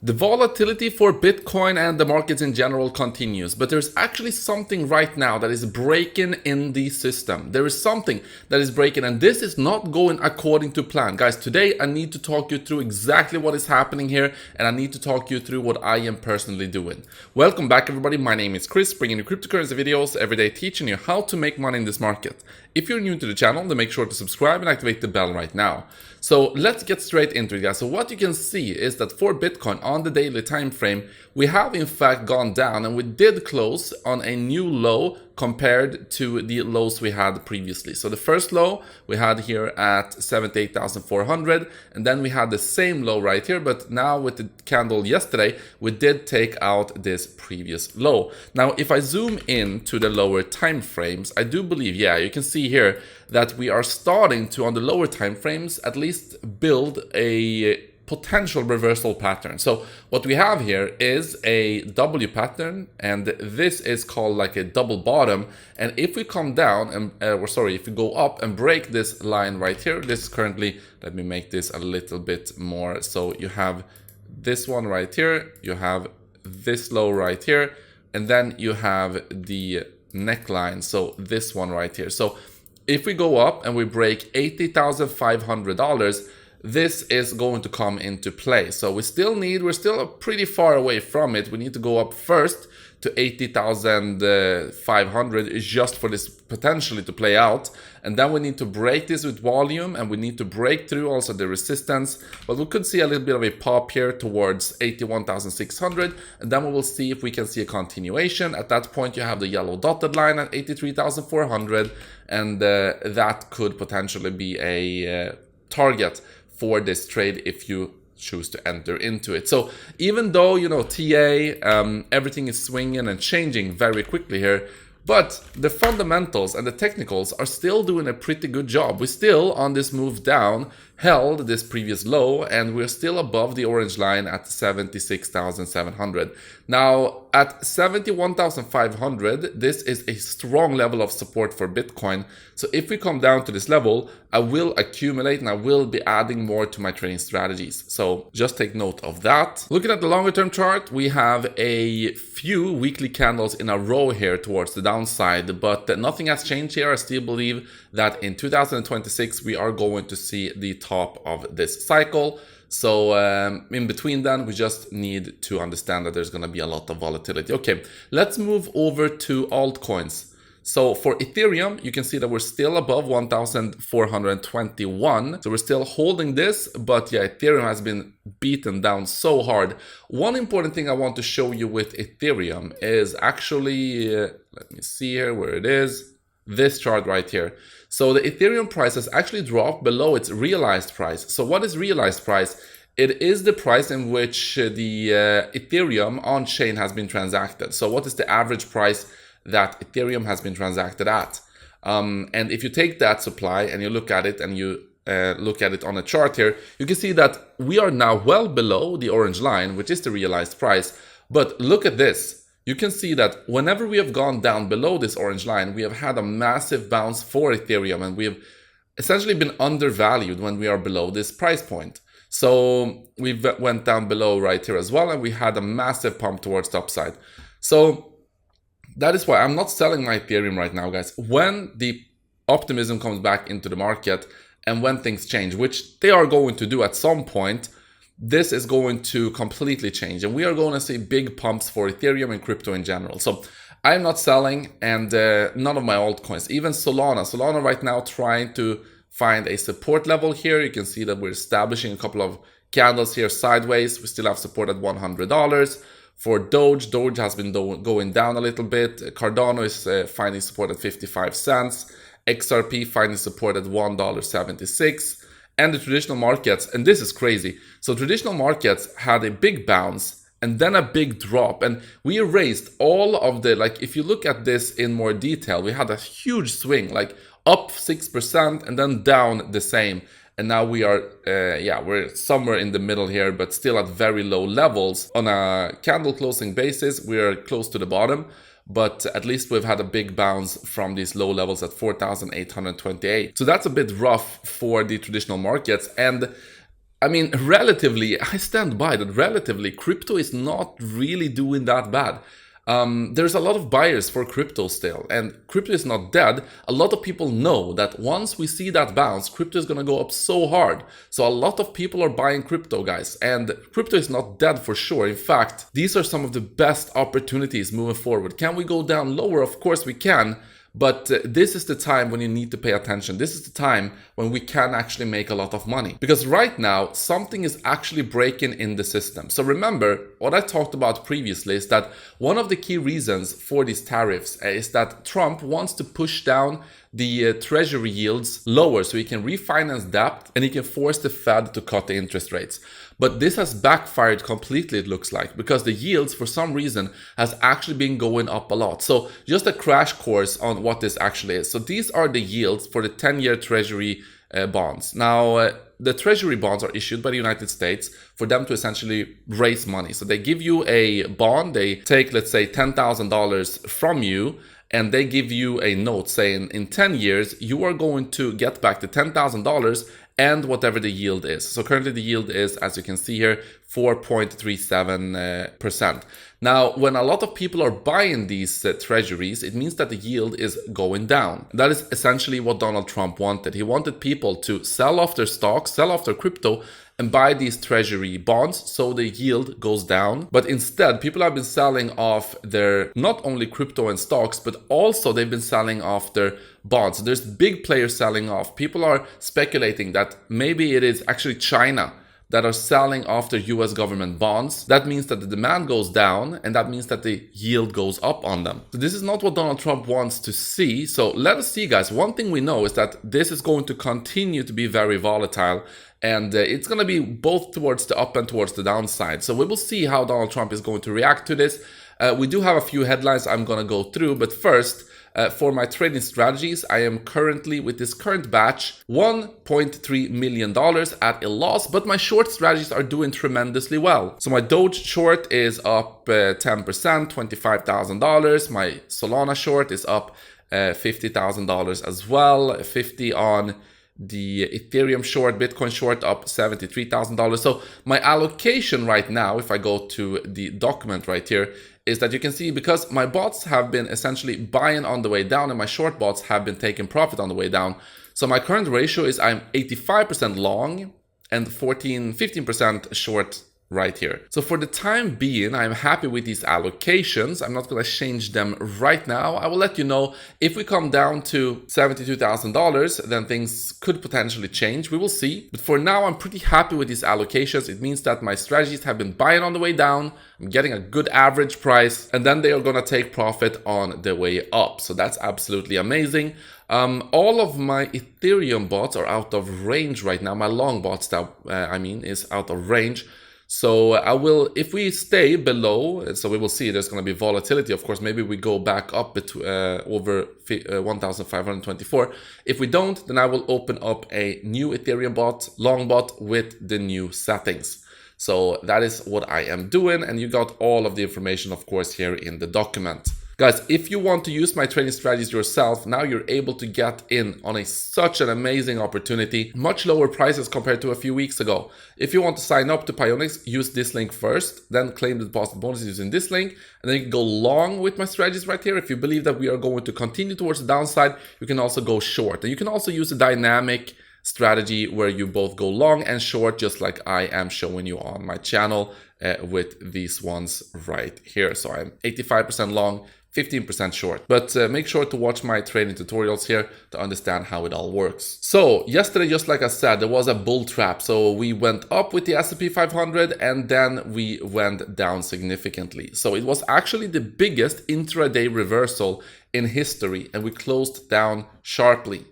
The volatility for Bitcoin and the markets in general continues, but there's actually something right now that is breaking in the system. There is something that is breaking, and this is not going according to plan. Guys, today I need to talk you through exactly what is happening here, and I need to talk you through what I am personally doing. Welcome back, everybody. My name is Chris, bringing you cryptocurrency videos every day, teaching you how to make money in this market. If you're new to the channel, then make sure to subscribe and activate the bell right now. So let's get straight into it, guys. So what you can see is that for Bitcoin on the daily time frame, we have in fact gone down, and we did close on a new low compared to the lows we had previously. So the first low we had here at 78,400, and then we had the same low right here, but now with the candle yesterday, we did take out this previous low. Now, if I zoom in to the lower time frames, I do believe, yeah, you can see here that we are starting to, on the lower time frames, at least build a potential reversal pattern. So what we have here is a W pattern, and this is called like a double bottom. And if we come down and if we go up and break this line right here, this is currently, let me make this a little bit more. So you have this one right here, you have this low right here, and then you have the neckline, so this one right here. So if we go up and we break $80,500, this is going to come into play. So we're still pretty far away from it. We need to go up first to 80,500 just for this potentially to play out. And then we need to break this with volume, and we need to break through also the resistance. But we could see a little bit of a pop here towards 81,600. And then we will see if we can see a continuation. At that point, you have the yellow dotted line at 83,400. And that could potentially be a target for this trade if you choose to enter into it. So even though, you know, everything is swinging and changing very quickly here, but the fundamentals and the technicals are still doing a pretty good job. We still, on this move down, held this previous low, and we're still above the orange line at 76,700. Now, at 71,500, this is a strong level of support for Bitcoin. So if we come down to this level, I will accumulate and I will be adding more to my trading strategies. So just take note of that. Looking at the longer term chart, we have a few weekly candles in a row here towards the downside, but nothing has changed here. I still believe that in 2026, we are going to see the top of this cycle. So in between then, we just need to understand that there's going to be a lot of volatility. Okay, let's move over to altcoins. So for Ethereum, you can see that we're still above 1,421. So we're still holding this, but yeah, Ethereum has been beaten down so hard. One important thing I want to show you with Ethereum is actually, let me see here where it is. This chart right here. So the Ethereum price has actually dropped below its realized price. So what is realized price? It is the price in which the Ethereum on chain has been transacted. So what is the average price that Ethereum has been transacted at? And if you take that supply and you look at it and you look at it on a chart here, you can see that we are now well below the orange line, which is the realized price. But look at this. You can see that whenever we have gone down below this orange line, we have had a massive bounce for Ethereum, and we have essentially been undervalued when we are below this price point. So we went down below right here as well, and we had a massive pump towards the upside. So that is why I'm not selling my Ethereum right now, guys. When the optimism comes back into the market and when things change, which they are going to do at some point, this is going to completely change, and we are going to see big pumps for Ethereum and crypto in general. So I'm not selling, and none of my altcoins, even Solana right now trying to find a support level here. You can see that we're establishing a couple of candles here sideways. We still have support at $100. For Doge has been going down a little bit. Cardano is finding support at 55 cents. XRP finding support at $1.76. And the traditional markets, and this is crazy. So traditional markets had a big bounce and then a big drop. And we erased all of the, like, if you look at this in more detail, we had a huge swing, like up 6% and then down the same. And now we are, we're somewhere in the middle here, but still at very low levels. On a candle closing basis, we are close to the bottom. But at least we've had a big bounce from these low levels at 4,828. So that's a bit rough for the traditional markets. And I mean, relatively, I stand by that. Relatively, crypto is not really doing that bad. There's a lot of buyers for crypto still, and crypto is not dead. A lot of people know that once we see that bounce, crypto is going to go up so hard. So a lot of people are buying crypto, guys, and crypto is not dead for sure. In fact, these are some of the best opportunities moving forward. Can we go down lower? Of course we can. But this is the time when you need to pay attention. This is the time when we can actually make a lot of money. Because right now, something is actually breaking in the system. So remember, what I talked about previously is that one of the key reasons for these tariffs is that Trump wants to push down the treasury yields lower so he can refinance debt and he can force the Fed to cut the interest rates. But this has backfired completely, it looks like, because the yields for some reason has actually been going up a lot. So just a crash course on what this actually is. So these are the yields for the 10-year treasury bonds. Now, the treasury bonds are issued by the United States for them to essentially raise money. So they give you a bond, they take, let's say, $10,000 from you, and they give you a note saying in 10 years, you are going to get back the $10,000 and whatever the yield is. So currently the yield is, as you can see here, 4.37%. Now, when a lot of people are buying these treasuries, it means that the yield is going down. That is essentially what Donald Trump wanted. He wanted people to sell off their stocks, sell off their crypto, and buy these treasury bonds so the yield goes down. But instead, people have been selling off their not only crypto and stocks, but also they've been selling off their bonds. There's big players selling off. People are speculating that maybe it is actually China that are selling off their US government bonds. That means that the demand goes down, and that means that the yield goes up on them. So this is not what Donald Trump wants to see. So let us see, guys. One thing we know is that this is going to continue to be very volatile, and it's going to be both towards the up and towards the downside. So we will see how Donald Trump is going to react to this. We do have a few headlines I'm going to go through, but first, for my trading strategies, I am currently, with this current batch, $1.3 million at a loss, but my short strategies are doing tremendously well. So my Doge short is up 10%, $25,000. My Solana short is up $50,000 as well, 50 on the Ethereum short, Bitcoin short up $73,000. So my allocation right now, if I go to the document right here, is that you can see because my bots have been essentially buying on the way down and my short bots have been taking profit on the way down. So my current ratio is I'm 85% long and 15% short right here. So for the time being, I'm happy with these allocations. I'm not going to change them right now. I will let you know if we come down to $72,000, then things could potentially change. We will see. But for now, I'm pretty happy with these allocations. It means that my strategies have been buying on the way down. I'm getting a good average price, and then they are going to take profit on the way up. So that's absolutely amazing. All of my Ethereum bots are out of range right now. My long bots, is out of range. So I will, if we stay below, so we will see there's going to be volatility. Of course, maybe we go back up over 1,524. If we don't, then I will open up a new Ethereum bot, long bot with the new settings. So that is what I am doing. And you got all of the information, of course, here in the document. Guys, if you want to use my trading strategies yourself, now you're able to get in on such an amazing opportunity, much lower prices compared to a few weeks ago. If you want to sign up to Pionex, use this link first, then claim the deposit bonus using this link, and then you can go long with my strategies right here. If you believe that we are going to continue towards the downside, you can also go short. And you can also use a dynamic strategy where you both go long and short, just like I am showing you on my channel with these ones right here. So I'm 85% long, 15% short, but make sure to watch my trading tutorials here to understand how it all works. So yesterday, just like I said, there was a bull trap. So we went up with the S&P 500 and then we went down significantly. So it was actually the biggest intraday reversal in history and we closed down sharply.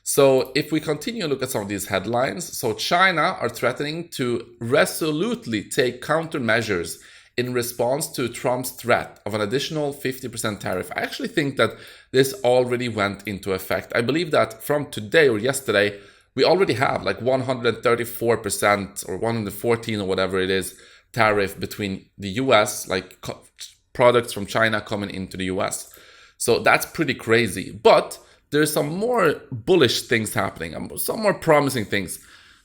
So if we continue to look at some of these headlines, so China are threatening to resolutely take countermeasures in response to Trump's threat of an additional 50% tariff. I actually think that this already went into effect. I believe that from today or yesterday, we already have like 134% or 114 or whatever it is tariff between the US, like products from China coming into the US. So that's pretty crazy. But there's some more bullish things happening, some more promising things.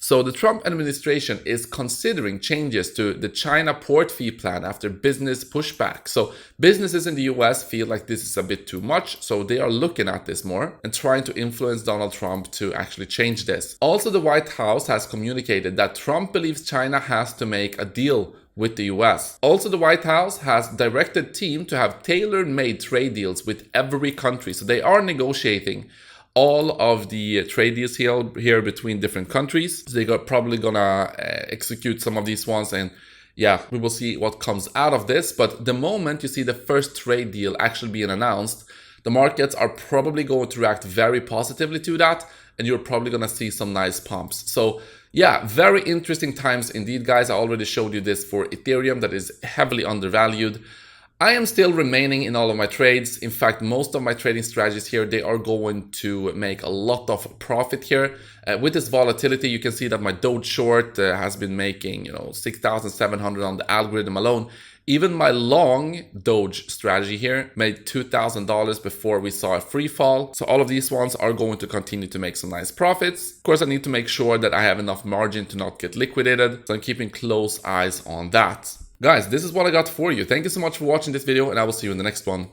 So the Trump administration is considering changes to the China port fee plan after business pushback. So businesses in the US feel like this is a bit too much, so they are looking at this more and trying to influence Donald Trump to actually change this. Also, the White House has communicated that Trump believes China has to make a deal with the US. Also, the White House has directed team to have tailor-made trade deals with every country. So they are negotiating all of the trade deals here between different countries. So they're probably gonna execute some of these ones, and yeah, we will see what comes out of this. But the moment you see the first trade deal actually being announced, the markets are probably going to react very positively to that, and you're probably gonna see some nice pumps. So yeah, very interesting times indeed, guys. I already showed you this for Ethereum that is heavily undervalued. I am still remaining in all of my trades. In fact, most of my trading strategies here, they are going to make a lot of profit here. With this volatility, you can see that my Doge short has been making, 6,700 on the algorithm alone. Even my long Doge strategy here made $2,000 before we saw a free fall. So all of these ones are going to continue to make some nice profits. Of course, I need to make sure that I have enough margin to not get liquidated. So I'm keeping close eyes on that. Guys, this is what I got for you. Thank you so much for watching this video, and I will see you in the next one.